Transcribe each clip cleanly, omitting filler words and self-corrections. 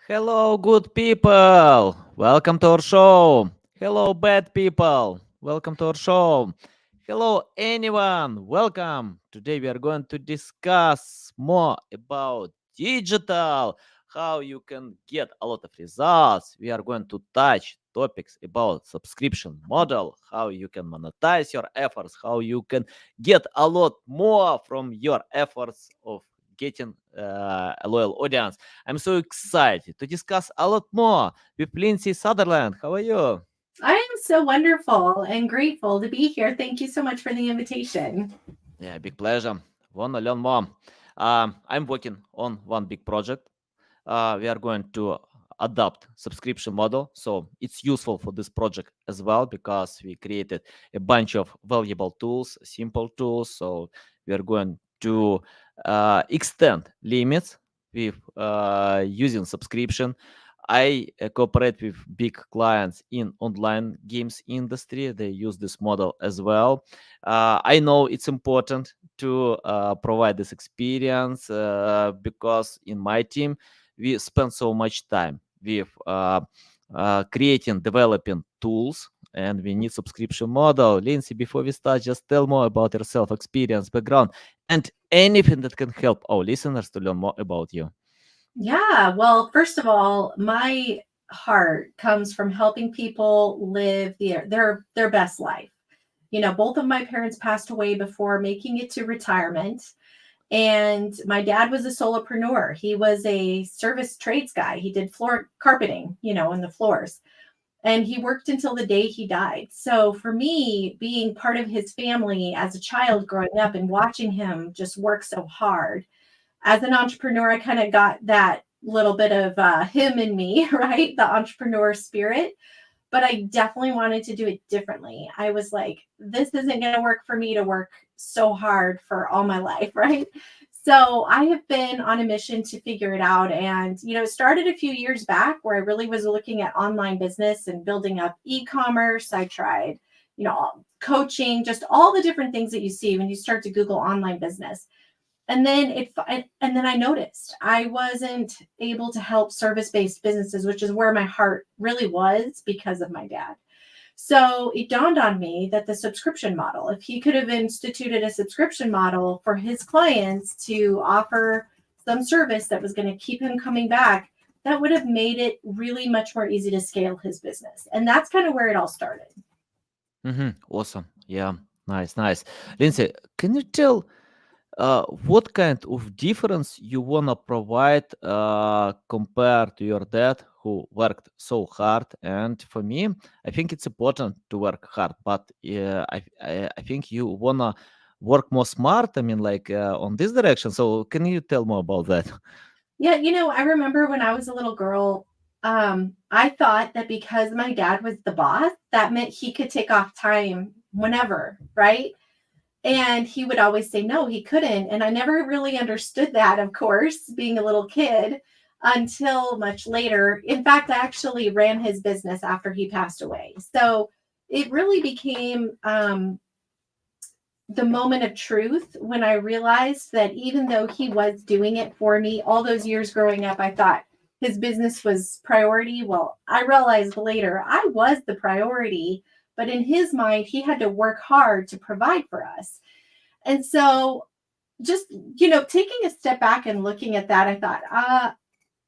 Hello, good people. Welcome to our show. Hello, bad people. Welcome to our show. Hello, anyone. Welcome. Today we are going to discuss more about digital, how you can get a lot of results. We are going to touch topics about subscription model, how you can monetize your efforts, how you can get a lot more from your efforts of getting a loyal audience. I'm so excited to discuss a lot more with Lindsay Sutherland. How are you? I am so wonderful and grateful to be here. Thank you so much for the invitation. Yeah, big pleasure. Wanna learn more. I'm working on one big project. We are going to adopt subscription model, so it's useful for this project as well because we created a bunch of valuable tools, simple tools. So we are going to extend limits with using subscription. I cooperate with big clients in online games industry. They use this model as well. I know it's important to provide this experience because in my team we spend so much time with creating, developing tools, and we need subscription model. Lindsay, before we start, just tell more about yourself, experience, background, and anything that can help our listeners to learn more about you. Yeah, well, first of all, my heart comes from helping people live their best life. Both of my parents passed away before making it to retirement, and my dad was a solopreneur. He was a service trades guy. He did floor carpeting, in the floors. And he worked until the day he died. So for me, being part of his family as a child growing up and watching him just work so hard, as an entrepreneur, I kind of got that little bit of him in me, right? The entrepreneur spirit. But I definitely wanted to do it differently. I was like, this isn't going to work for me to work so hard for all my life, right? So I have been on a mission to figure it out. And, it started a few years back where I really was looking at online business and building up e-commerce. I tried, coaching, just all the different things that you see when you start to Google online business. And then I noticed I wasn't able to help service-based businesses, which is where my heart really was because of my dad. So it dawned on me that the subscription model, if he could have instituted a subscription model for his clients to offer some service that was going to keep him coming back, that would have made it really much more easy to scale his business. And that's kind of where it all started. Awesome. Yeah, nice, nice. Lindsay, can you tell what kind of difference you wanna provide compared to your dad who worked so hard? And for me, I think it's important to work hard, but I think you wanna work more smart. I mean, like on this direction. So can you tell more about that? Yeah, I remember when I was a little girl, I thought that because my dad was the boss, that meant he could take off time whenever, right? And he would always say no, he couldn't. And I never really understood that, of course, being a little kid until much later. In fact, I actually ran his business after he passed away. So it really became the moment of truth when I realized that even though he was doing it for me all those years growing up, I thought his business was priority. Well, I realized later I was the priority, but in his mind, he had to work hard to provide for us. And so just, taking a step back and looking at that, I thought,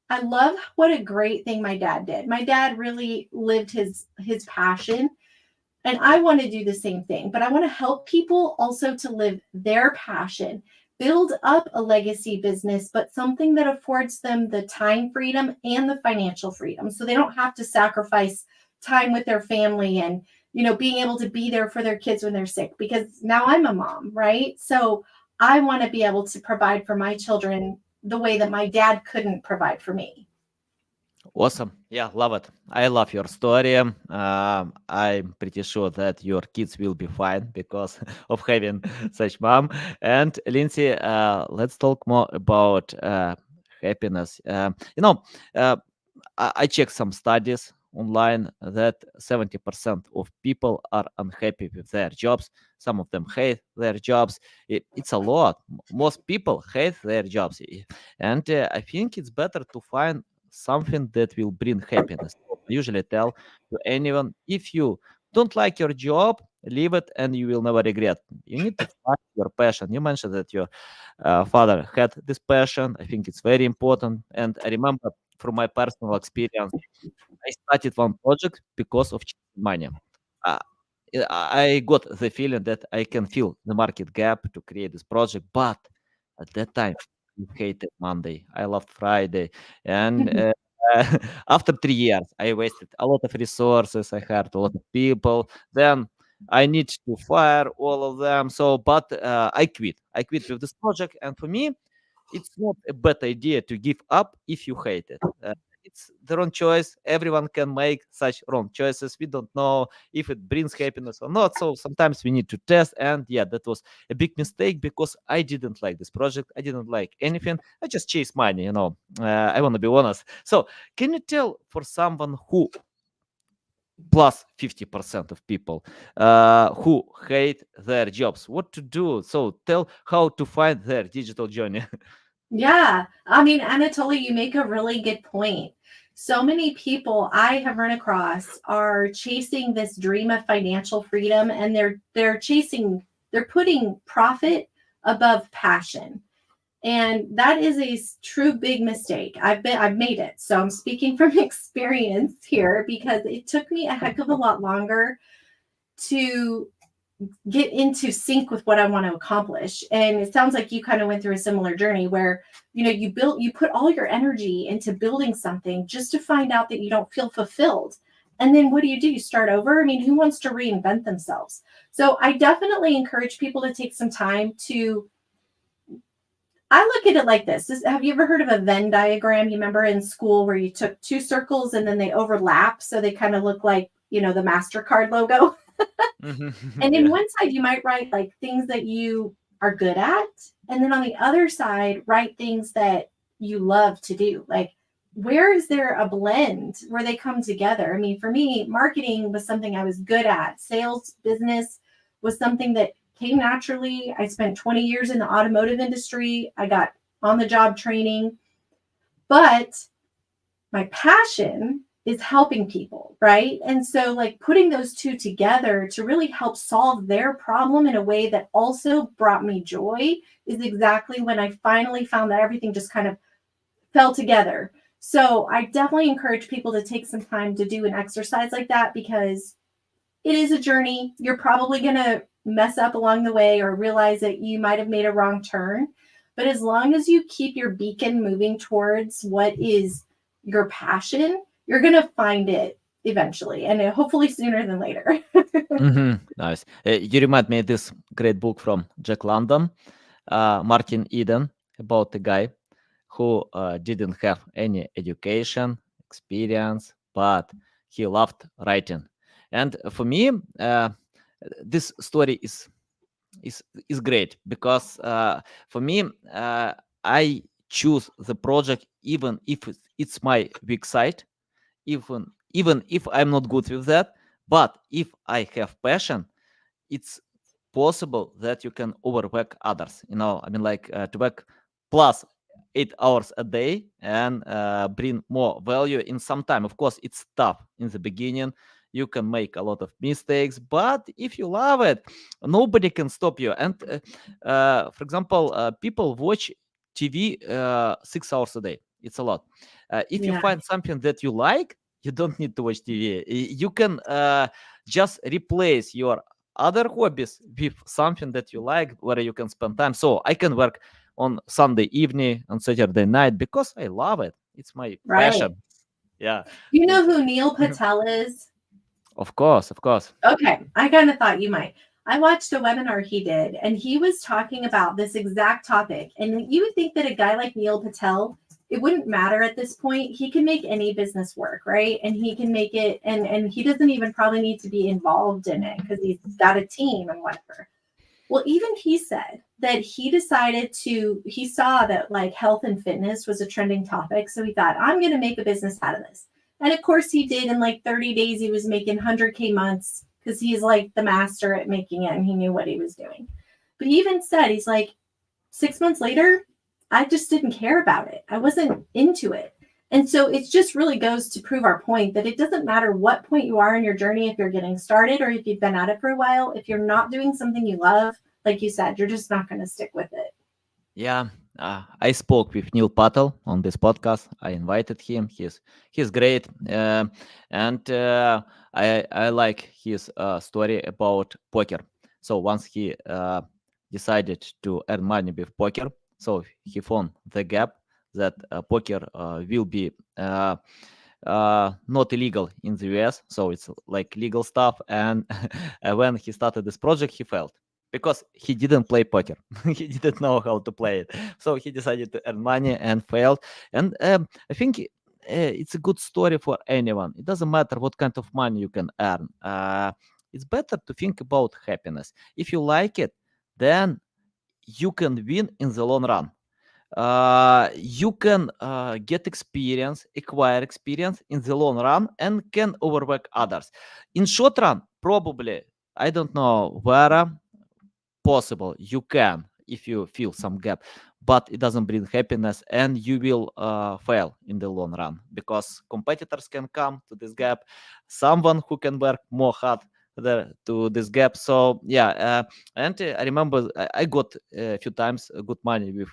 I love what a great thing my dad did. My dad really lived his passion, and I want to do the same thing, but I want to help people also to live their passion, build up a legacy business, but something that affords them the time freedom and the financial freedom. So they don't have to sacrifice time with their family and, being able to be there for their kids when they're sick, because now I'm a mom, right? So I want to be able to provide for my children the way that my dad couldn't provide for me. Awesome. Yeah, love it. I love your story. I'm pretty sure that your kids will be fine because of having such mom. And Lindsay, let's talk more about happiness. Uh, I checked some studies online that 70% of people are unhappy with their jobs. Some of them hate their jobs. It's a lot. Most people hate their jobs. And I think it's better to find something that will bring happiness. So I usually tell to anyone, if you don't like your job, leave it and you will never regret. You need to find your passion. You mentioned that your father had this passion. I think it's very important. And I remember from my personal experience, I started one project because of money. Uh, I got the feeling that I can fill the market gap to create this project, but at that time, I hated Monday. I loved Friday, and after 3 years, I wasted a lot of resources. I hired a lot of people. Then I need to fire all of them. So, but I quit. I quit with this project, and for me, it's not a bad idea to give up if you hate it. It's the wrong choice. Everyone can make such wrong choices. We don't know if it brings happiness or not. So sometimes we need to test. And yeah, that was a big mistake because I didn't like this project. I didn't like anything. I just chased money, you know. I want to be honest. So can you tell for someone who plus 50% of people who hate their jobs what to do? So tell how to find their digital journey. Yeah. I mean, Anatoly, you make a really good point. So many people I have run across are chasing this dream of financial freedom, and they're putting profit above passion. And that is a true big mistake. I've made it. So I'm speaking from experience here because it took me a heck of a lot longer to get into sync with what I want to accomplish. And it sounds like you kind of went through a similar journey where, you put all your energy into building something just to find out that you don't feel fulfilled. And then what do? You start over? I mean, who wants to reinvent themselves? So I definitely encourage people to take some time to, I look at it like this. Have you ever heard of a Venn diagram? You remember in school where you took two circles and then they overlap. So they kind of look like, the MasterCard logo. And in Yeah. one side, you might write like things that you are good at. And then on the other side, write things that you love to do. Like, where is there a blend where they come together? I mean, for me, marketing was something I was good at. Sales, business was something that came naturally. I spent 20 years in the automotive industry. I got on the job training. But my passion is helping people, right? And so, like, putting those two together to really help solve their problem in a way that also brought me joy is exactly when I finally found that everything just kind of fell together. So I definitely encourage people to take some time to do an exercise like that because it is a journey. You're probably going to mess up along the way or realize that you might have made a wrong turn. But as long as you keep your beacon moving towards what is your passion, you're going to find it eventually and hopefully sooner than later. Nice. You remind me of this great book from Jack London, Martin Eden, about a guy who didn't have any education, experience, but he loved writing. And for me, this story is is great because for me, I choose the project even if it's my weak side, even if I'm not good with that. But if I have passion, it's possible that you can overwork others. I mean, like to work plus 8 hours a day and bring more value in some time. Of course, it's tough in the beginning. You can make a lot of mistakes, but if you love it, nobody can stop you. And for example, people watch TV 6 hours a day. It's a lot. If you Yeah, find something that you like, you don't need to watch TV. You can just replace your other hobbies with something that you like where you can spend time. So I can work on Sunday evening, on Saturday night because I love it. It's my right. passion. Yeah. You So know who Neil Mhm. Patel is? Of course, of course. Okay, I kind of thought you might. I watched a webinar he did, and he was talking about this exact topic. And you would think that a guy like Neil Patel, it wouldn't matter at this point. He can make any business work, right? And he can make it, and he doesn't even probably need to be involved in it because he's got a team and whatever. Well, even he said that he saw that like health and fitness was a trending topic. So he thought, I'm going to make a business out of this. And of course he did. In like 30 days, he was making 100K months because he's like the master at making it and he knew what he was doing. But he even said, he's like, 6 months later, I just didn't care about it. I wasn't into it. And so it just really goes to prove our point that it doesn't matter what point you are in your journey, if you're getting started or if you've been at it for a while, if you're not doing something you love, like you said, you're just not going to stick with it. Yeah, I spoke with Neil Patel on this podcast. I invited him. He's great, and I like his story about poker. So once he decided to earn money with poker, so he found the gap that poker will be not illegal in the US, so it's like legal stuff. And when he started this project, he failed because he didn't play poker. He didn't know how to play it, so he decided to earn money and failed. And I think it's a good story for anyone. It doesn't matter what kind of money you can earn. It's better to think about happiness. If you like it, then you can win in the long run. You can get experience, acquire experience in the long run, and can overwork others. In short run, probably, I don't know where possible you can if you feel some gap, but it doesn't bring happiness, and you will fail in the long run because competitors can come to this gap, someone who can work more hard there to this gap. So yeah, and I remember I got a few times good money with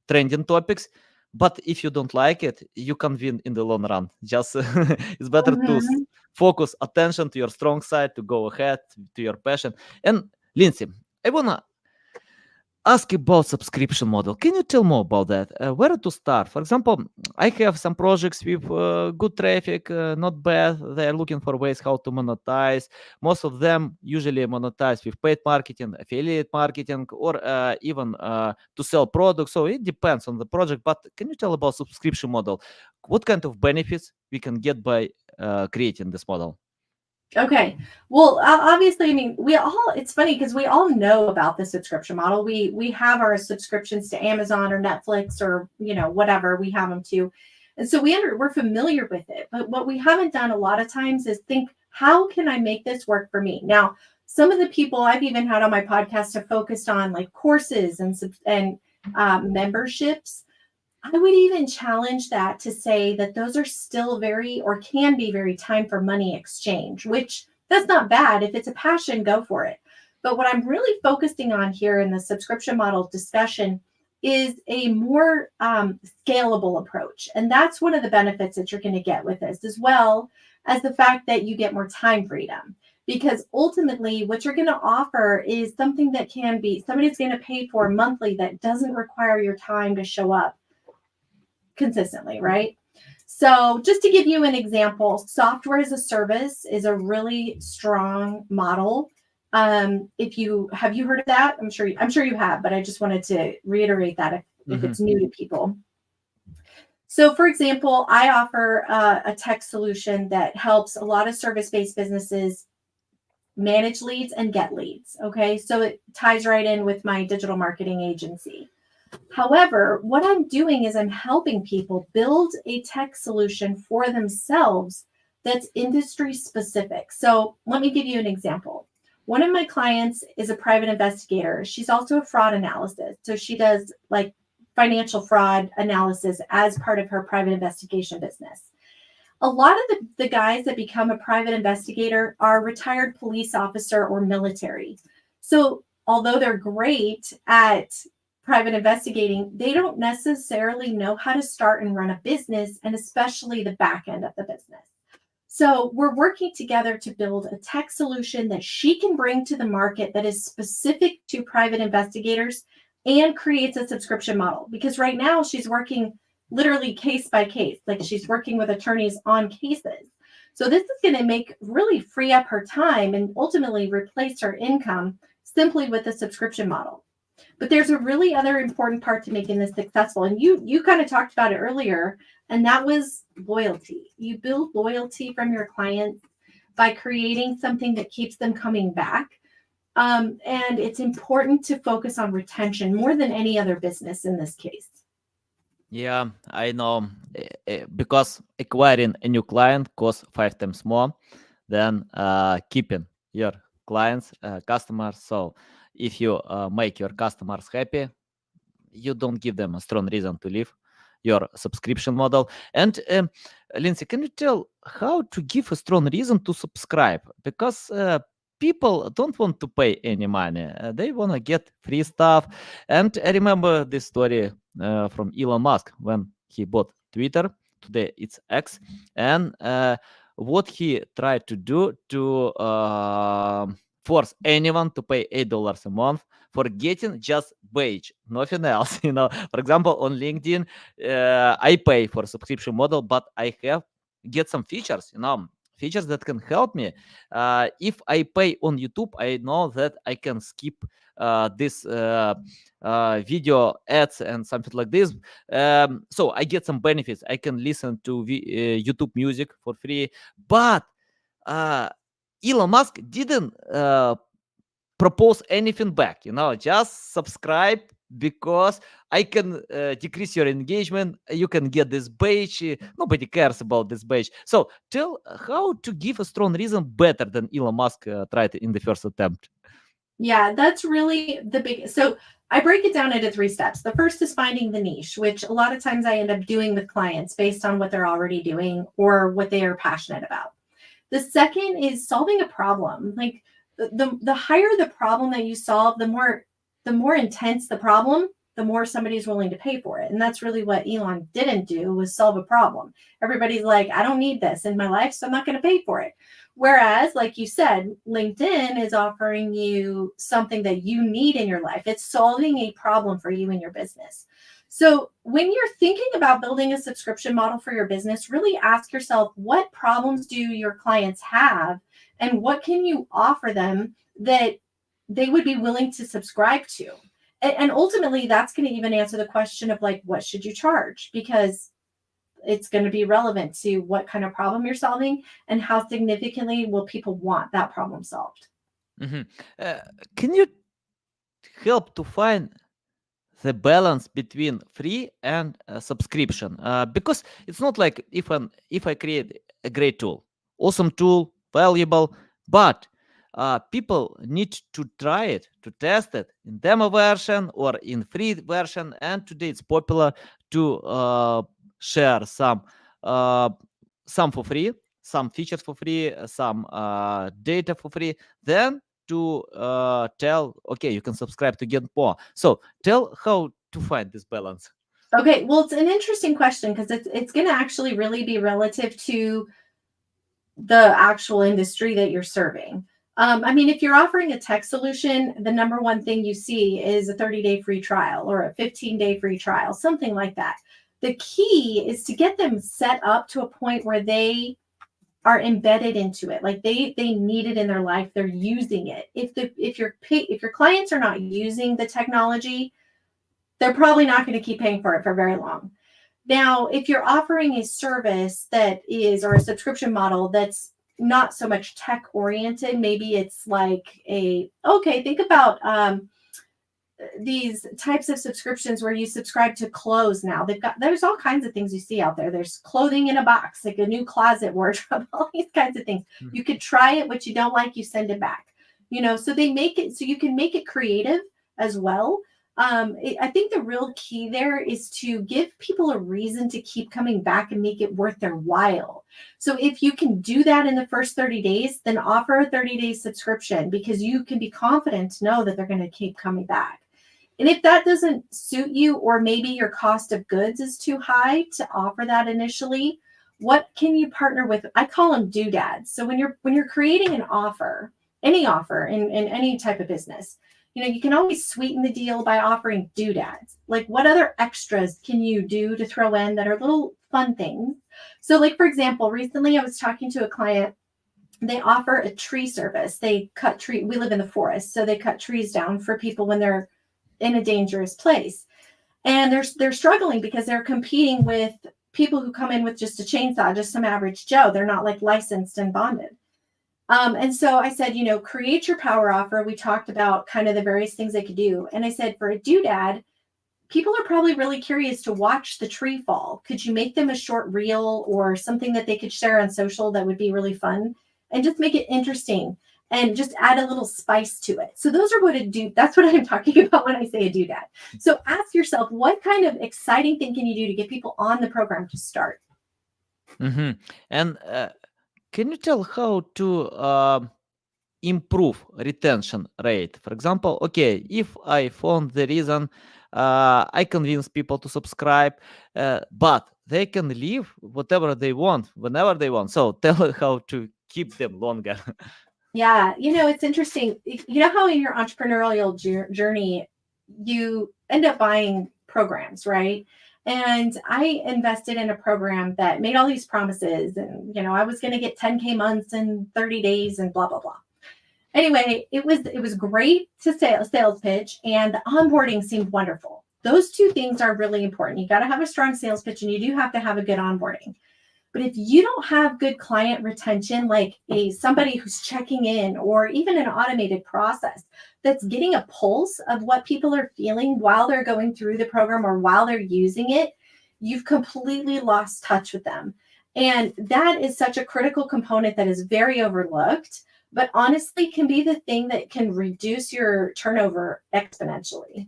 trending topics, but if you don't like it, you can win in the long run. Just it's better to Mm-hmm. focus attention to your strong side, to go ahead to your passion. And Lindsay, I wanna ask about subscription model. Can you tell more about that? Where to start? For example, I have some projects with good traffic, not bad. They're looking for ways how to monetize. Most of them usually monetize with paid marketing, affiliate marketing, or even to sell products. So it depends on the project. But can you tell about subscription model? What kind of benefits we can get by creating this model? Okay. Well, obviously, I mean, it's funny because we all know about the subscription model. We have our subscriptions to Amazon or Netflix or, whatever we have them to. And so we're familiar with it. But what we haven't done a lot of times is think, how can I make this work for me? Now, some of the people I've even had on my podcast have focused on like courses and memberships. I would even challenge that to say that those are still very or can be very time for money exchange, which that's not bad. If it's a passion, go for it. But what I'm really focusing on here in the subscription model discussion is a more scalable approach. And that's one of the benefits that you're going to get with this, as well as the fact that you get more time freedom. Because ultimately, what you're going to offer is something that can be somebody's going to pay for monthly that doesn't require your time to show up consistently, right? So just to give you an example, software as a service is a really strong model. If you heard of that, I'm sure you have, but I just wanted to reiterate that if it's new to people. So for example, I offer a tech solution that helps a lot of service-based businesses manage leads and get leads. Okay, so it ties right in with my digital marketing agency. However, what I'm doing is I'm helping people build a tech solution for themselves that's industry specific. So let me give you an example. One of my clients is a private investigator. She's also a fraud analysis. So she does like financial fraud analysis as part of her private investigation business. A lot of the guys that become a private investigator are retired police officer or military. So although they're great at private investigating, they don't necessarily know how to start and run a business, and especially the back end of the business. So we're working together to build a tech solution that she can bring to the market that is specific to private investigators and creates a subscription model. Because right now she's working literally case by case, like she's working with attorneys on cases. So this is going to really free up her time and ultimately replace her income simply with a subscription model. But there's a really other important part to making this successful. And you kind of talked about it earlier, and that was loyalty. You build loyalty from your clients by creating something that keeps them coming back. And it's important to focus on retention more than any other business in this case. Yeah, I know, because acquiring a new client costs 5 times more than keeping your clients, customers. So if you make your customers happy, you don't give them a strong reason to leave. your subscription model. And Lindsay, can you tell how to give a strong reason to subscribe? Because people don't want to pay any money. They want to get free stuff. And I remember this story from Elon Musk when he bought Twitter. Today it's X. And what he tried to do to force anyone to pay $8 a month for getting just badge, nothing else. For example, on LinkedIn, I pay for a subscription model, but I get some features, features that can help me. If I pay on YouTube, I know that I can skip this video ads and something like this. So I get some benefits. I can listen to YouTube music for free. But Elon Musk didn't propose anything back, just subscribe because I can decrease your engagement. You can get this badge. Nobody cares about this badge. So tell how to give a strong reason better than Elon Musk tried in the first attempt. Yeah, that's really the big. So I break it down into 3 steps. The first is finding the niche, which a lot of times I end up doing with clients based on what they're already doing or what they are passionate about. The second is solving a problem. Like the higher the problem that you solve, the more intense the problem, the more somebody's willing to pay for it. And that's really what Elon didn't do, was solve a problem. Everybody's like, I don't need this in my life, so I'm not going to pay for it. Whereas, like you said, LinkedIn is offering you something that you need in your life. It's solving a problem for you in your business. So when you're thinking about building a subscription model for your business, really ask yourself, what problems do your clients have and what can you offer them that they would be willing to subscribe to? And ultimately, that's going to even answer the question of like, what should you charge? Because it's going to be relevant to what kind of problem you're solving and how significantly will people want that problem solved. Mm-hmm. Can you help to find the balance between free and subscription? Because it's not like if I create a great tool, awesome tool, valuable, but people need to try it, to test it in demo version or in free version. And today it's popular to share some for free, some features for free, some data for free. Then to tell, okay, you can subscribe to get more. So tell how to find this balance. Okay, well, it's an interesting question because it's going to actually really be relative to the actual industry that you're serving. I mean, if you're offering a tech solution, the number one thing you see is a 30-day free trial or a 15-day free trial, something like that. The key is to get them set up to a point where they are embedded into it, like they need it in their life, they're using it. If your clients are not using the technology, they're probably not going to keep paying for it for very long. Now, if you're offering a service that is, or a subscription model that's not so much tech oriented, maybe it's like think about these types of subscriptions where you subscribe to clothes now. There's all kinds of things you see out there. There's clothing in a box, like a new closet wardrobe, all these kinds of things. Mm-hmm. You could try it, what you don't like, you send it back. So they make it so you can make it creative as well. I think the real key there is to give people a reason to keep coming back and make it worth their while. So if you can do that in the first 30 days, then offer a 30-day subscription because you can be confident to know that they're going to keep coming back. And if that doesn't suit you, or maybe your cost of goods is too high to offer that initially, what can you partner with? I call them doodads. So when you're creating an offer, any offer in any type of business, you can always sweeten the deal by offering doodads. Like, what other extras can you do to throw in that are little fun things? So, like, for example, recently I was talking to a client. They offer a tree service. They cut tree. We live in the forest, so they cut trees down for people when they're in a dangerous place. And they're struggling because they're competing with people who come in with just a chainsaw, just some average Joe. They're not like licensed and bonded. And so I said, create your power offer. We talked about kind of the various things they could do. And I said, for a doodad, people are probably really curious to watch the tree fall. Could you make them a short reel or something that they could share on social that would be really fun and just make it interesting? and just add a little spice to it. So those are what a do. That's what I'm talking about when I say a doodad. So ask yourself, what kind of exciting thing can you do to get people on the program to start? Mm-hmm. And can you tell how to improve retention rate? For example, okay, if I found the reason, I convince people to subscribe, but they can leave whatever they want, whenever they want. So tell how to keep them longer. Yeah, it's interesting. You know how in your entrepreneurial journey, you end up buying programs, right? And I invested in a program that made all these promises, and I was going to get 10K months in 30 days and blah blah blah. Anyway, it was great to sales pitch, and the onboarding seemed wonderful. Those two things are really important. You got to have a strong sales pitch, and you do have to have a good onboarding. But if you don't have good client retention, like somebody who's checking in, or even an automated process that's getting a pulse of what people are feeling while they're going through the program or while they're using it, you've completely lost touch with them. And that is such a critical component that is very overlooked, but honestly can be the thing that can reduce your turnover exponentially.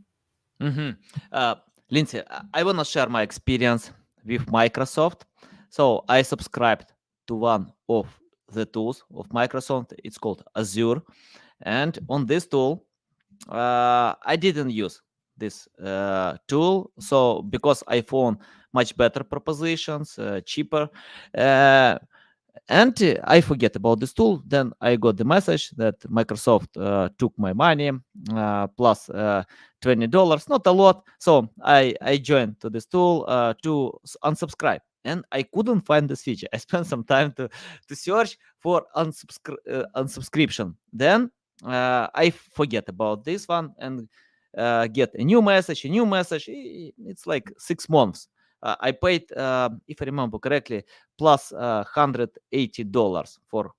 Mm-hmm. Uh, Lindsay, I want to share my experience with Microsoft. So I subscribed to one of the tools of Microsoft. It's called Azure. And on this tool, I didn't use this tool. So because I found much better propositions, cheaper, uh, and I forget about this tool. Then I got the message that Microsoft took my money plus $20, not a lot. So I joined to this tool to unsubscribe, and I couldn't find this feature. I spent some time to search for unsubscription. Then I forget about this one and get a new message. It's like 6 months. I paid, if I remember correctly, plus $180 for.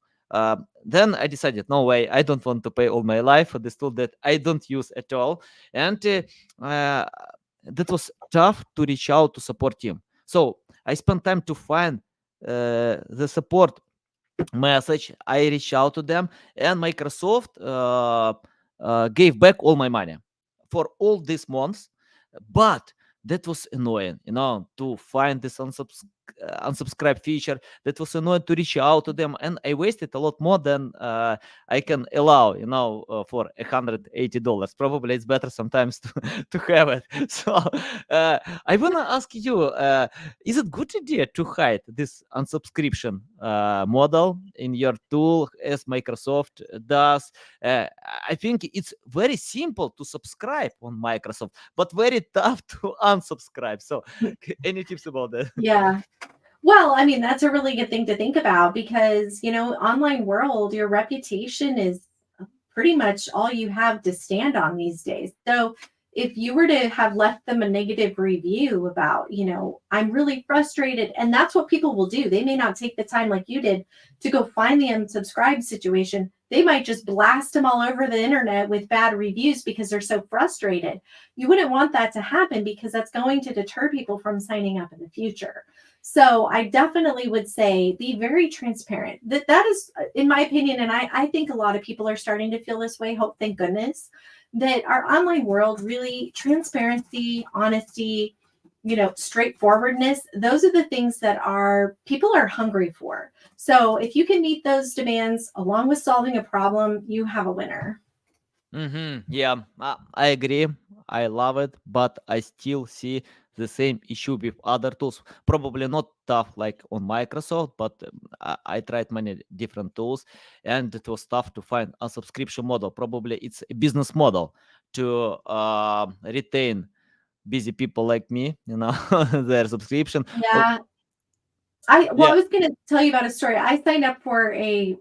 Then I decided, no way, I don't want to pay all my life for this tool that I don't use at all, and that was tough to reach out to support team. So I spent time to find the support message. I reached out to them, and Microsoft gave back all my money for all these months. But that was annoying, to find this unsubscribe feature. That was annoying to reach out to them, and I wasted a lot more than I can allow, for $180. Probably it's better sometimes to, to have it. So I wanna ask you, is it good idea to hide this unsubscription model in your tool as Microsoft does? Uh, I think it's very simple to subscribe on Microsoft, but very tough to unsubscribe. So, any tips about that? Yeah. Well, I mean, that's a really good thing to think about because, online world, your reputation is pretty much all you have to stand on these days. So if you were to have left them a negative review about, I'm really frustrated, and that's what people will do. They may not take the time like you did to go find the unsubscribe situation. They might just blast them all over the internet with bad reviews because they're so frustrated. You wouldn't want that to happen because that's going to deter people from signing up in the future. So I definitely would say be very transparent. That is, in my opinion, and I think a lot of people are starting to feel this way. Hope, thank goodness, that our online world really transparency, honesty, straightforwardness. Those are the things that people are hungry for. So if you can meet those demands along with solving a problem, you have a winner. Yeah, I agree. I love it, but I still see the same issue with other tools. Probably not tough like on Microsoft, but I tried many different tools, and it was tough to find a subscription model. Probably it's a business model to retain busy people like me, their subscription. Oh, Yeah. I yeah, was going to tell you about a story. I signed up for a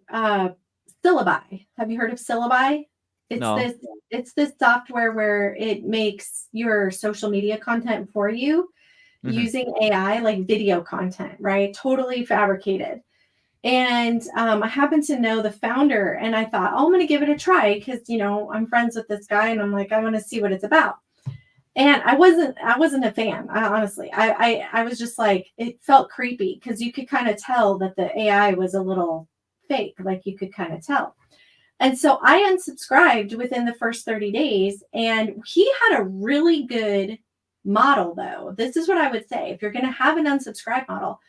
syllabi. Have you heard of syllabi? It's no. this it's this software where it makes your social media content for you Mm-hmm. using AI, like video content, right? Totally fabricated. And I happen to know the founder, and I thought, oh, I'm going to give it a try because I'm friends with this guy, and I'm like, I want to see what it's about. And I wasn't a fan. I was just like, it felt creepy because you could kind of tell that the AI was a little fake, like you could kind of tell. And so I unsubscribed within the first 30 days, and he had a really good model, though. This is what I would say. If you're going to have an unsubscribe model,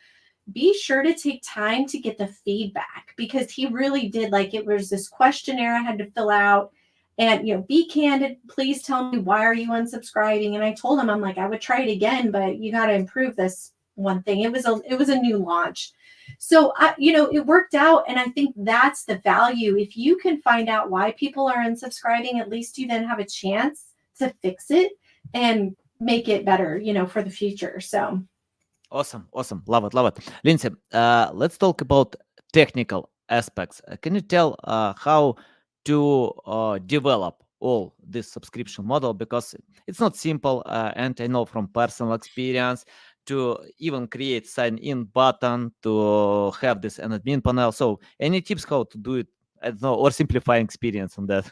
be sure to take time to get the feedback, because he really did, like, it was this questionnaire I had to fill out, and be candid, please tell me, why are you unsubscribing? And I told him, I'm like, I would try it again, but you got to improve this one thing. It was a new launch. So it worked out, and I think that's the value. If you can find out why people are unsubscribing, at least you then have a chance to fix it and make it better, for the future. So Awesome, awesome. Love it, love it. Lindsay, let's talk about technical aspects. Can you tell how to develop all this subscription model? Because it's not simple, and I know from personal experience to even create sign-in button, to have this an admin panel. So any tips how to do it? I don't know, or simplifying experience on that.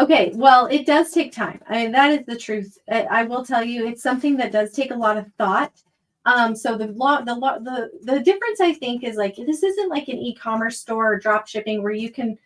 Okay, well, it does take time. I mean, that is the truth. I will tell you, it's something that does take a lot of thought. So the difference, I think, is like, this isn't like an e-commerce store or drop shipping where you can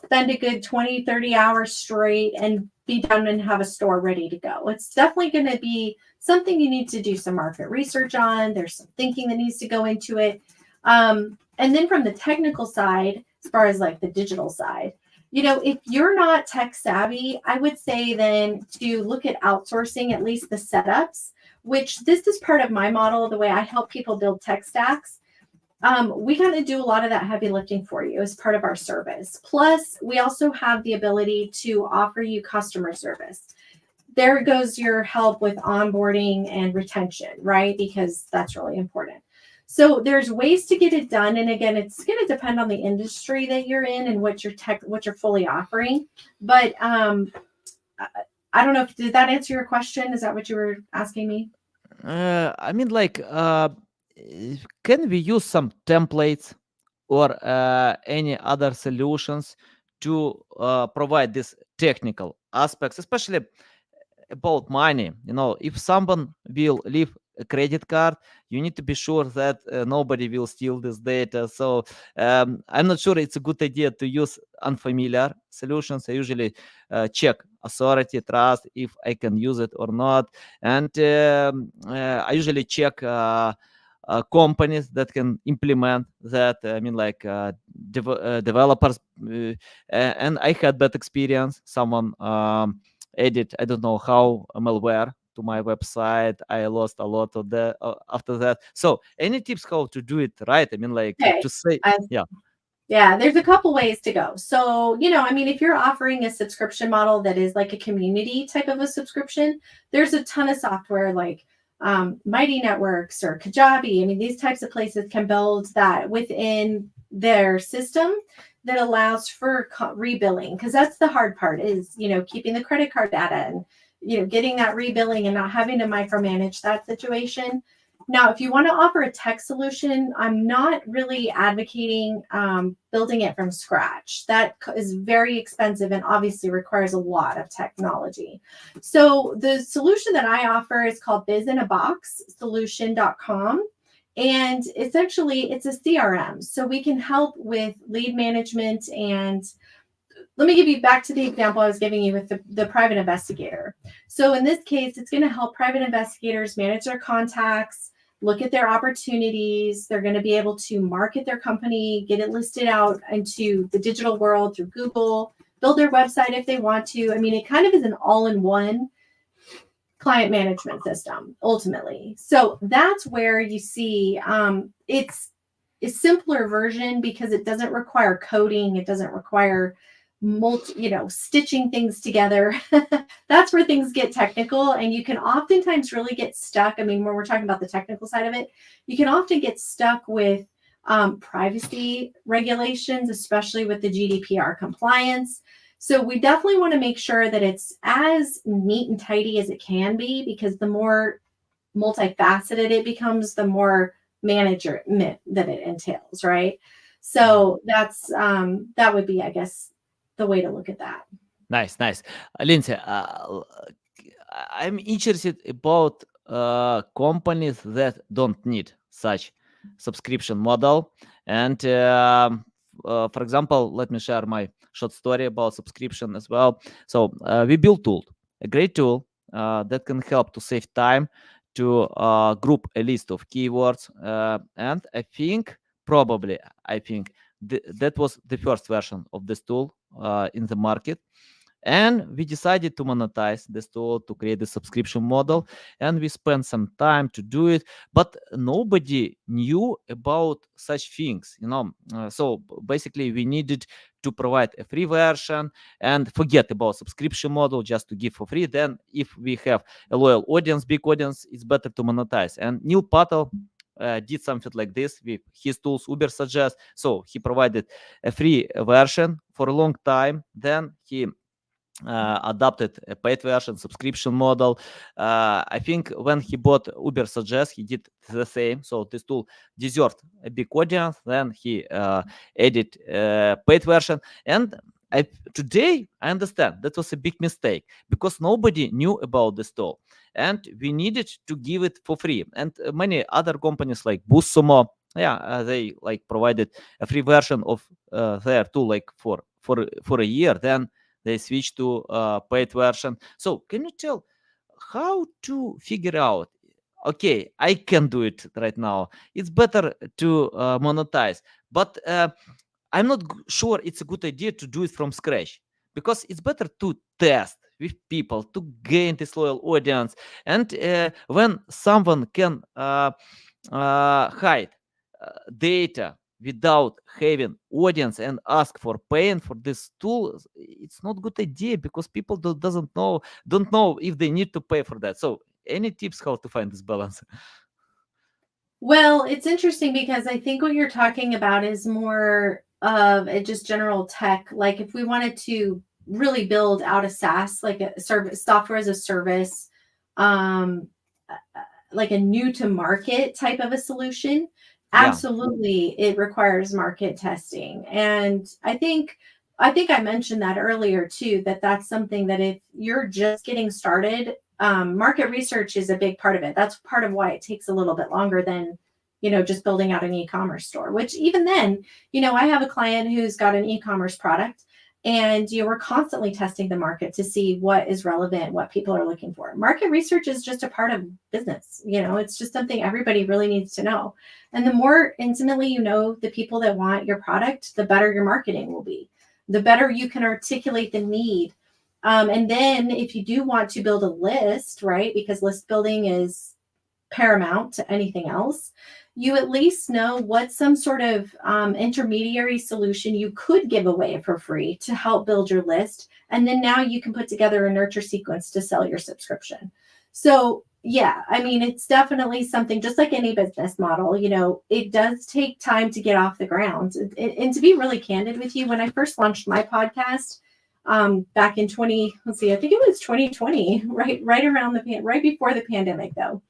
spend a good 20, 30 hours straight and be done and have a store ready to go. It's definitely going to be something you need to do some market research on. There's some thinking that needs to go into it. And then from the technical side, as far as like the digital side, if you're not tech savvy, I would say then to look at outsourcing at least the setups, which this is part of my model, the way I help people build tech stacks. We kind of do a lot of that heavy lifting for you as part of our service. Plus, we also have the ability to offer you customer service. There goes your help with onboarding and retention, right? Because that's really important. So there's ways to get it done. And again, it's going to depend on the industry that you're in and what you're fully offering. But I don't know did that answer your question? Is that what you were asking me? I mean, like, can we use some templates or any other solutions to provide these technical aspects, especially about money? If someone will leave a credit card, you need to be sure that nobody will steal this data. So I'm not sure it's a good idea to use unfamiliar solutions. I usually check authority, trust, if I can use it or not. And I usually check companies that can implement that. I mean, like developers. And I had that experience. Someone added, I don't know how, malware to my website. I lost a lot of that after that. So any tips how to do it right? I mean, like Okay. to say, yeah. Yeah, there's a couple ways to go. So, I mean, if you're offering a subscription model that is like a community type of a subscription, there's a ton of software like Mighty Networks or Kajabi. I mean, these types of places can build that within their system that allows for rebilling, because that's the hard part is, keeping the credit card data and, getting that rebilling and not having to micromanage that situation. Now, if you want to offer a tech solution, I'm not really advocating building it from scratch. That is very expensive and obviously requires a lot of technology. So the solution that I offer is called bizinaboxsolution.com. And it's a CRM. So we can help with lead management. And let me give you back to the example I was giving you with the private investigator. So in this case, it's going to help private investigators manage their contacts, look at their opportunities. They're going to be able to market their company, get it listed out into the digital world through Google, build their website if they want to. I mean, it kind of is an all-in-one client management system, ultimately. So that's where you see it's a simpler version because it doesn't require coding. It doesn't require stitching things together. That's where things get technical, and you can oftentimes really get stuck. I mean, when we're talking about the technical side of it, you can often get stuck with privacy regulations, especially with the GDPR compliance. So we definitely want to make sure that it's as neat and tidy as it can be, because the more multifaceted it becomes, the more management that it entails, right? So that's that would be, I guess, the way to look at that. Nice, nice. Lindsay, I'm interested about companies that don't need such subscription model, and for example, let me share my short story about subscription as well. So we built tool, a great tool that can help to save time to group a list of keywords. And I think that was the first version of this tool in the market. And we decided to monetize this tool to create the subscription model. And we spent some time to do it, but nobody knew about such things, so basically, we needed to provide a free version and forget about subscription model, just to give for free. Then, if we have a loyal audience, big audience, it's better to monetize. And Neil Patel did something like this with his tools, Uber Suggest. So he provided a free version for a long time. Then he adopted a paid version subscription model. I think when he bought Uber Suggest, he did the same. So this tool deserved a big audience. Then he added paid version. And today I understand that was a big mistake because nobody knew about this tool, and we needed to give it for free. And many other companies like BoostSumo, they like provided a free version of their tool like for a year. Then they switch to paid version. So can you tell how to figure out, okay, I can do it right now, it's better to monetize, but I'm not sure it's a good idea to do it from scratch, because it's better to test with people to gain this loyal audience. And when someone can hide data without having audience and ask for paying for this tool, it's not good idea, because people don't know if they need to pay for that. So any tips how to find this balance? Well, it's interesting because I think what you're talking about is more of a just general tech. Like if we wanted to really build out a SaaS, like a service, software as a service, um, like a new to market type of a solution, Yeah, absolutely it requires market testing. And I think I mentioned that earlier too, that that's something that if you're just getting started, market research is a big part of it. That's part of why it takes a little bit longer than, just building out an e-commerce store, which even then, I have a client who's got an e-commerce product, and we're constantly testing the market to see what is relevant, what people are looking for. Market research is just a part of business. It's just something everybody really needs to know. And the more intimately you know the people that want your product, the better your marketing will be, the better you can articulate the need. And then if you do want to build a list, right, because list building is paramount to anything else, you at least know what some sort of intermediary solution you could give away for free to help build your list. And then now you can put together a nurture sequence to sell your subscription. So yeah, I mean, it's definitely something, just like any business model, it does take time to get off the ground. And to be really candid with you, when I first launched my podcast, back in I think it was 2020, right around right before the pandemic though.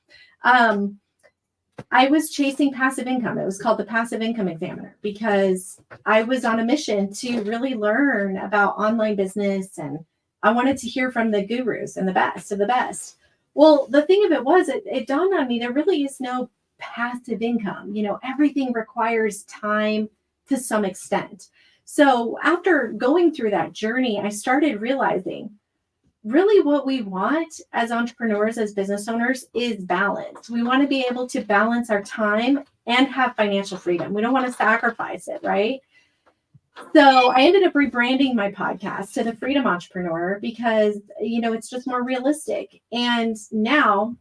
I was chasing passive income. It was called the Passive Income Examiner because I was on a mission to really learn about online business, and I wanted to hear from the gurus and the best of the best. Well, the thing of it was, it dawned on me there really is no passive income. Everything requires time to some extent. So after going through that journey, I started realizing really what we want as entrepreneurs, as business owners, is balance. We want to be able to balance our time and have financial freedom. We don't want to sacrifice it, right? So I ended up rebranding my podcast to the Freedom Entrepreneur because, it's just more realistic. And now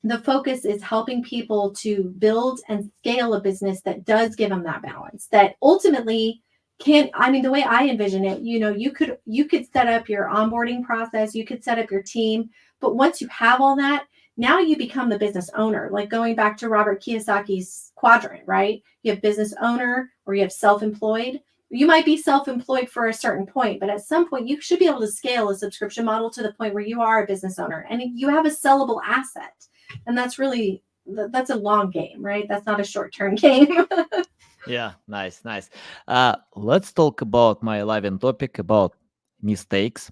the focus is helping people to build and scale a business that does give them that balance, that ultimately the way I envision it, you could set up your onboarding process, you could set up your team, but once you have all that, now you become the business owner. Like going back to Robert Kiyosaki's quadrant, right? You have business owner, or you have self-employed. You might be self-employed for a certain point, but at some point you should be able to scale a subscription model to the point where you are a business owner and you have a sellable asset. And that's a long game, right? That's not a short-term game. yeah, nice. Let's talk about my live end topic about mistakes.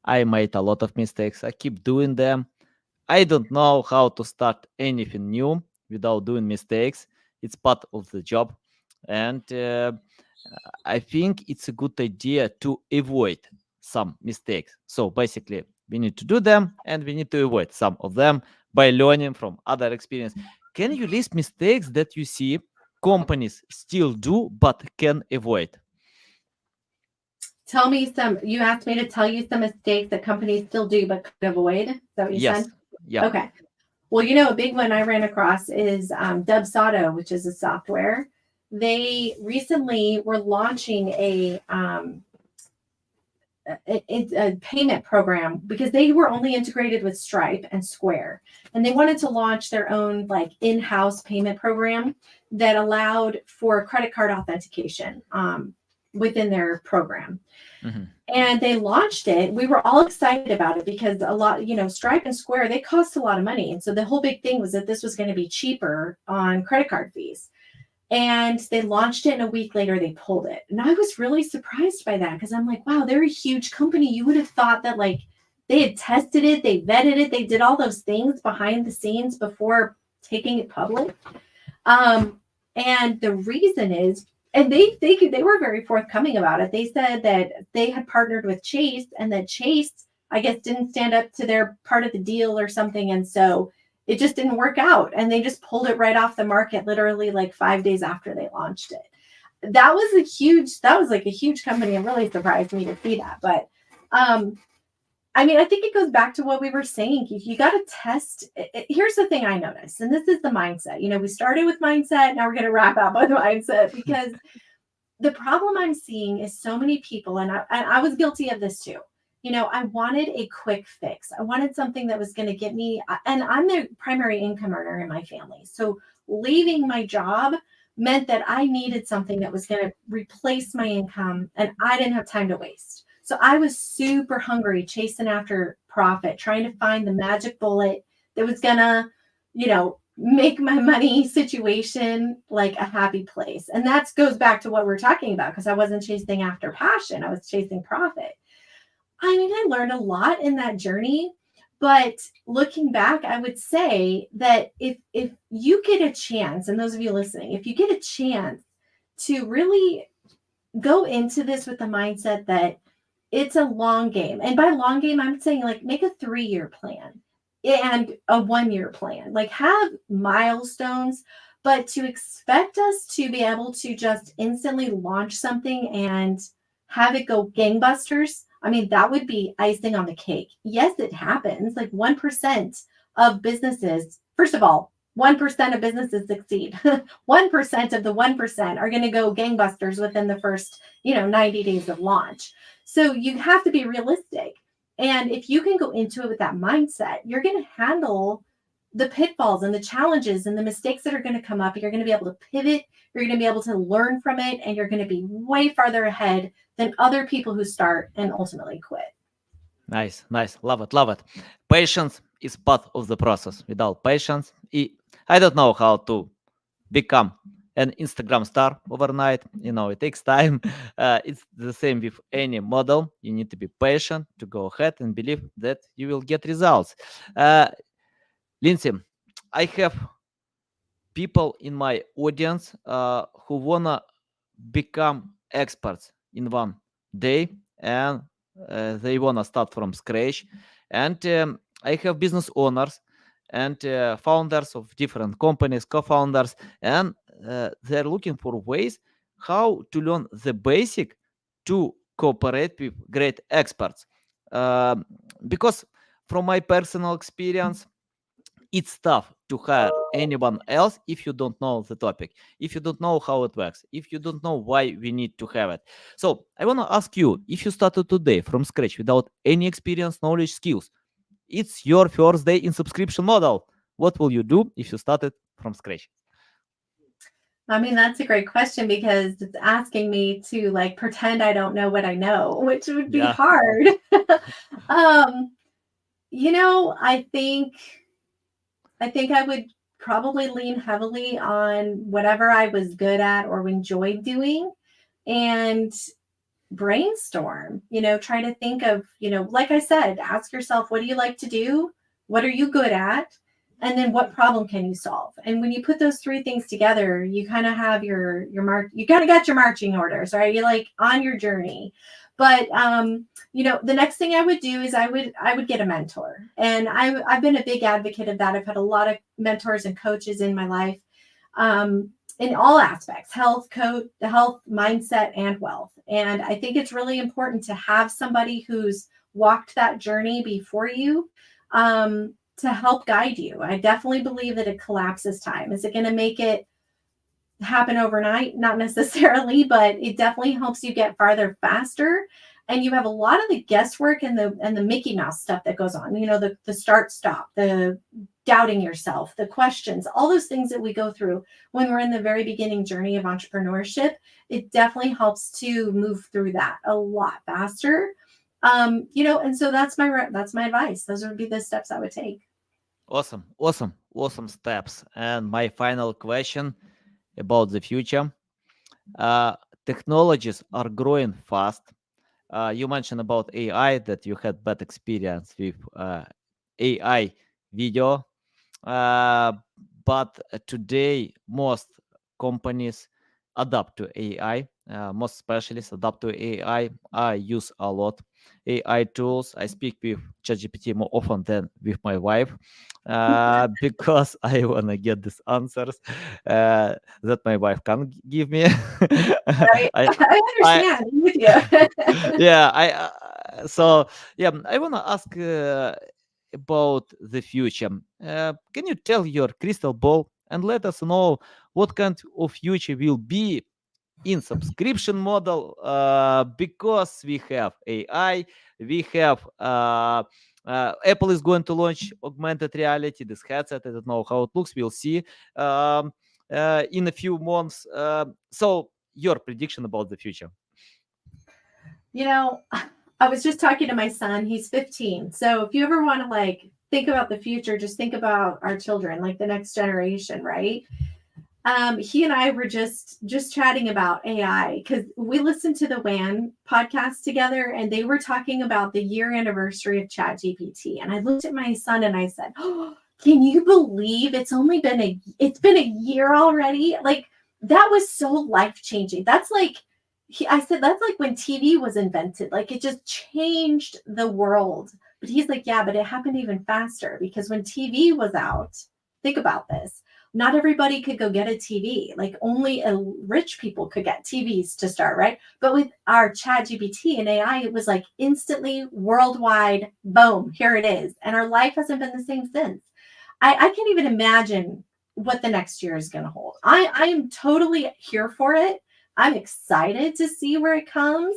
I made a lot of mistakes. I keep doing them. I don't know how to start anything new without doing mistakes. It's part of the job. And I think it's a good idea to avoid some mistakes. So basically, we need to do them and we need to avoid some of them by learning from other experience. Can you list mistakes that you see companies still do but can avoid? Tell me some, you asked me to tell you some mistakes that companies still do but could avoid. Is that what you said? Yes. Yeah. Okay. Well, a big one I ran across is Dubsado, which is a software. They recently were launching a payment program because they were only integrated with Stripe and Square, and they wanted to launch their own like in-house payment program that allowed for credit card authentication within their program. Mhm. And they launched it. We were all excited about it because a lot, Stripe and Square, they cost a lot of money. And so the whole big thing was that this was going to be cheaper on credit card fees. And they launched it, and a week later they pulled it. And I was really surprised by that because I'm like, wow, they're a huge company. You would have thought that like they had tested it, they vetted it, they did all those things behind the scenes before taking it public. And the reason is, and they were very forthcoming about it. They said that they had partnered with Chase, and that Chase, I guess, didn't stand up to their part of the deal or something, and so it just didn't work out, and they just pulled it right off the market literally like 5 days after they launched it. That was like a huge company, and really surprised me to see that. But I mean, I think it goes back to what we were saying. You got to test. Here's the thing I noticed, and this is the mindset. We started with mindset. Now we're going to wrap up with mindset, because the problem I'm seeing is so many people, and I was guilty of this too. I wanted a quick fix. I wanted something that was going to get me, and I'm the primary income earner in my family. So leaving my job meant that I needed something that was going to replace my income, and I didn't have time to waste. So I was super hungry, chasing after profit, trying to find the magic bullet that was going to, make my money situation like a happy place. And that goes back to what we're talking about, because I wasn't chasing after passion. I was chasing profit. I mean, I learned a lot in that journey, but looking back, I would say that if you get a chance, and those of you listening, if you get a chance to really go into this with the mindset that it's a long game, and by long game, I'm saying like make a 3-year plan and a 1-year plan, like have milestones, but to expect us to be able to just instantly launch something and have it go gangbusters, I mean, that would be icing on the cake. Yes, it happens. Like 1% of businesses, first of all, 1% of businesses succeed. 1% of the 1% are going to go gangbusters within the first, 90 days of launch. So you have to be realistic. And if you can go into it with that mindset, you're going to handle the pitfalls and the challenges and the mistakes that are going to come up. You're going to be able to pivot. You're going to be able to learn from it, and you're going to be way farther ahead than other people who start and ultimately quit. Nice, nice. Love it, love it. Patience is part of the process. Without patience, I don't know how to become an Instagram star overnight. It takes time. It's the same with any model. You need to be patient to go ahead and believe that you will get results. Lindsay, I have people in my audience who wanna become experts in one day, and they wanna start from scratch. And I have business owners and founders of different companies, co-founders, and they're looking for ways how to learn the basic to cooperate with great experts. Because from my personal experience, it's tough to hire anyone else if you don't know the topic, if you don't know how it works, if you don't know why we need to have it. So I want to ask you, if you started today from scratch without any experience, knowledge, skills, it's your first day in subscription model, what will you do if you started from scratch? I mean, that's a great question, because it's asking me to like pretend I don't know what I know, which would be Yeah. hard. um, I think I would probably lean heavily on whatever I was good at or enjoyed doing, and brainstorm, try to think of, like I said, ask yourself, what do you like to do? What are you good at? and then what problem can you solve? And when you put those three things together, you kind of have your mark, you kind of got your marching orders, right? You're like on your journey. But the next thing I would do is I would get a mentor. And I've been a big advocate of that. I've had a lot of mentors and coaches in my life. In all aspects, health, mindset, and wealth. And I think it's really important to have somebody who's walked that journey before you, to help guide you. I definitely believe that it collapses time. Is it going to make it happen overnight? Not necessarily, but it definitely helps you get farther faster. And you have a lot of the guesswork and the Mickey Mouse stuff that goes on, the start, stop, the doubting yourself, the questions, all those things that we go through when we're in the very beginning journey of entrepreneurship. It definitely helps to move through that a lot faster. And so that's my advice. Those would be the steps I would take. Awesome steps. And my final question about the future. Uh, Technologies are growing fast. You mentioned about AI that you had bad experience with AI video, uh, but today most companies adapt to AI. Most specialists adapt to AI. I use a lot AI tools. I speak with ChatGPT more often than with my wife, because I wanna get these answers that my wife can't give me. Right? I, I I, understand. I'm with you. yeah, so yeah, I wanna ask about the future. Can you tell your crystal ball and let us know what kind of future will be in subscription model, because we have AI, we have Apple is going to launch augmented reality, this headset. I don't know how it looks. We'll see in a few months. So your prediction about the future? You know, I was just talking to my son. He's 15. So if you ever want to think about the future, just think about our children, like the next generation, right? He and I were just chatting about AI because we listened to the WAN podcast together, and they were talking about the year anniversary of ChatGPT. And I looked at my son and I said, "Oh, can you believe it's been a year already?" Like that was so life changing. That's like I said that's like when TV was invented. Like it just changed the world. But he's like, "Yeah, but it happened even faster because when TV was out, think about this, not everybody could go get a TV. Like only rich people could get TVs to start, right? But with our Chat GPT and AI, it was like instantly worldwide, boom, here it is. And our life hasn't been the same since. I can't even imagine what the next year is going to hold. I am totally here for it. I'm excited to see where it comes.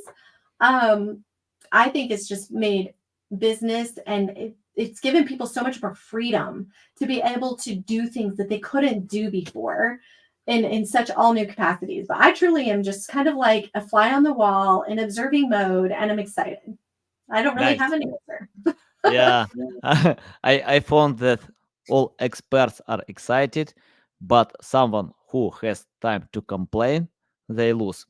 Um, I think it's just made business and it's given people so much more freedom to be able to do things that they couldn't do before in such all new capacities. But I truly am just kind of like a fly on the wall in observing mode, and I'm excited. I don't really have Nice. an answer. Yeah, I found that all experts are excited, but someone who has time to complain, they lose.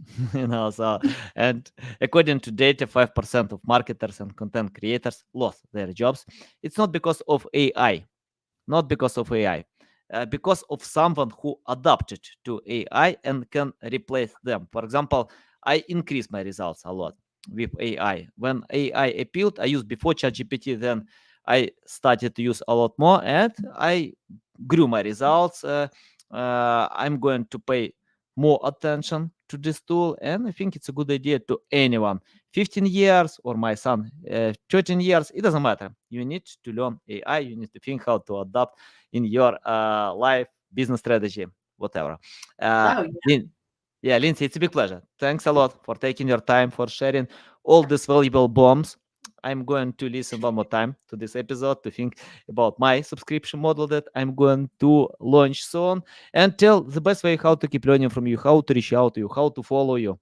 So, and according to data, 5% of marketers and content creators lost their jobs. It's not because of AI, not because of AI, because of someone who adapted to AI and can replace them. For example, I increased my results a lot with AI. When AI appeared, I used before ChatGPT, then I started to use a lot more, and I grew my results. I'm going to pay more attention to this tool, and I think it's a good idea to anyone. 15 years or my son 13 years, it doesn't matter. You need to learn AI. You need to think how to adapt in your life, business strategy, whatever. uh, Oh, yeah. Lin- yeah, Lindsay, it's a big pleasure. Thanks a lot for taking your time, for sharing all these valuable bombs. I'm going to listen one more time to this episode to think about my subscription model that I'm going to launch soon, and tell the best way how to keep learning from you, how to reach out to you, how to follow you.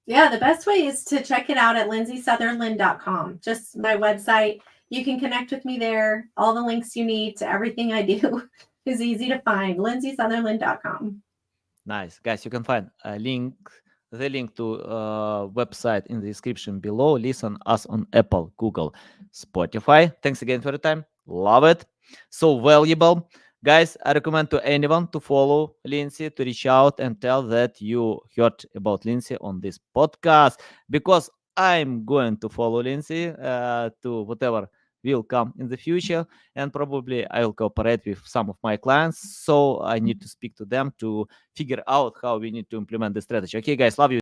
Yeah, the best way is to check it out at lindsaysutherland.com. Just my website. You can connect with me there. All the links you need to everything I do is easy to find. lindsaysutherland.com. Nice, guys. You can find the link to website in the description below. Listen us on Apple, Google, Spotify. Thanks again for your time. Love it. so valuable. Guys, I recommend to anyone to follow Lindsay, to reach out and tell that you heard about Lindsay on this podcast, because I'm going to follow Lindsay to whatever will come in the future, and probably I will cooperate with some of my clients. So I need to speak to them to figure out how we need to implement the strategy. Okay, guys, love you.